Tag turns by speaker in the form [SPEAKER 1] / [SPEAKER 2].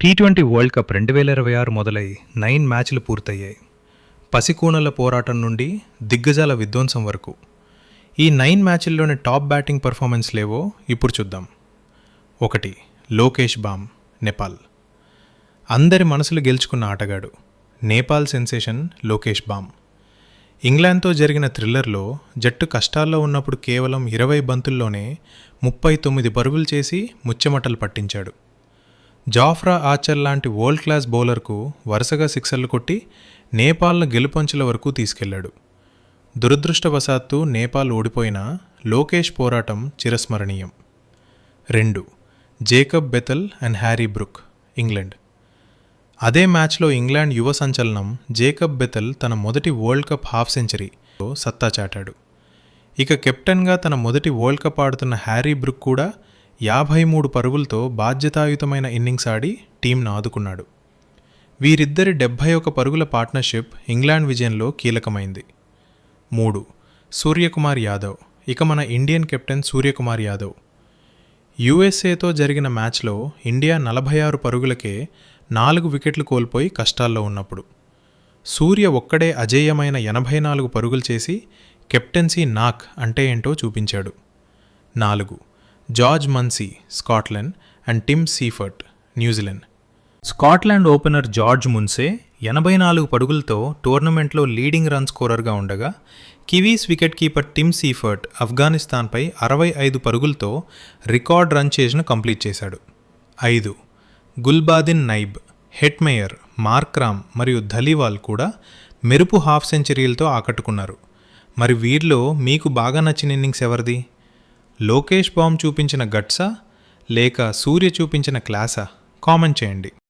[SPEAKER 1] T20 world cup 2026 మొదలై 9 మ్యాచ్లు పూర్తయ్యాయి. పసికూనల పోరాటం నుండి దిగ్గజాల విధ్వంసం వరకు ఈ 9 మ్యాచ్ల్లోని టాప్ బ్యాటింగ్ పర్ఫార్మెన్స్లేవో ఇప్పుడు చూద్దాం. 1. లోకేష్ బామ్, నేపాల్. అందరి మనసులు గెలుచుకున్న ఆటగాడు నేపాల్ సెన్సేషన్ లోకేష్ బామ్. ఇంగ్లాండ్తో జరిగిన థ్రిల్లర్లో జట్టు కష్టాల్లో ఉన్నప్పుడు కేవలం 20 బంతుల్లోనే 39 పరుగులు చేసి ముచ్చెమటలు పట్టించాడు. జాఫ్రా ఆర్చర్ లాంటి వరల్డ్ క్లాస్ బౌలర్కు వరుసగా సిక్సర్లు కొట్టి నేపాల్ను గెలుపంచుల వరకు తీసుకెళ్లాడు. దురదృష్టవశాత్తు నేపాల్ ఓడిపోయినా లోకేష్ పోరాటం చిరస్మరణీయం. 2. Jacob Bethell and Harry Brook, England. అదే మ్యాచ్లో ఇంగ్లాండ్ యువ సంచలనం జేకబ్ బెథెల్ తన మొదటి వరల్డ్ కప్ హాఫ్ సెంచరీతో సత్తా చాటాడు. ఇక కెప్టెన్గా తన మొదటి వరల్డ్ కప్ ఆడుతున్న హ్యారీ బ్రూక్ కూడా 53 పరుగులతో బాధ్యతాయుతమైన ఇన్నింగ్స్ ఆడి టీంను ఆదుకున్నాడు. వీరిద్దరి 71 పరుగుల పార్ట్నర్షిప్ ఇంగ్లాండ్ విజయంలో కీలకమైంది. 3. సూర్యకుమార్ యాదవ్. ఇక మన ఇండియన్ కెప్టెన్ సూర్యకుమార్ యాదవ్. యుఎస్ఏతో జరిగిన మ్యాచ్లో ఇండియా 46 పరుగులకే 4 వికెట్లు కోల్పోయి కష్టాల్లో ఉన్నప్పుడు సూర్య ఒక్కడే అజేయమైన 84 పరుగులు చేసి కెప్టెన్సీ నాక్ అంటే ఏంటో చూపించాడు. 4. George Munsey, Scotland and Tim Seifert, New Zealand. Scotland opener George Munsey 84 పరుగులతో టోర్నమెంట్లో లీడింగ్ రన్ స్కోరర్గా ఉండగా Kiwis wicket keeper Tim Seifert ఆఫ్ఘనిస్తాన్పై 65 పరుగులతో రికార్డ్ రన్ చేజ్ను కంప్లీట్ చేశాడు. 5. గుల్బాదిన్ నైబ్, హెట్మేయర్, మార్క్రామ్ మరియు ధలీవాల్ కూడా మెరుపు హాఫ్ సెంచరీలతో ఆకట్టుకున్నారు. మరి వీరిలో మీకు బాగా నచ్చిన ఇన్నింగ్స్ ఎవరిది? లోకేష్ బామ్ చూపించిన గట్సా లేక సూర్య చూపించిన క్లాసా? కామెంట్ చేయండి.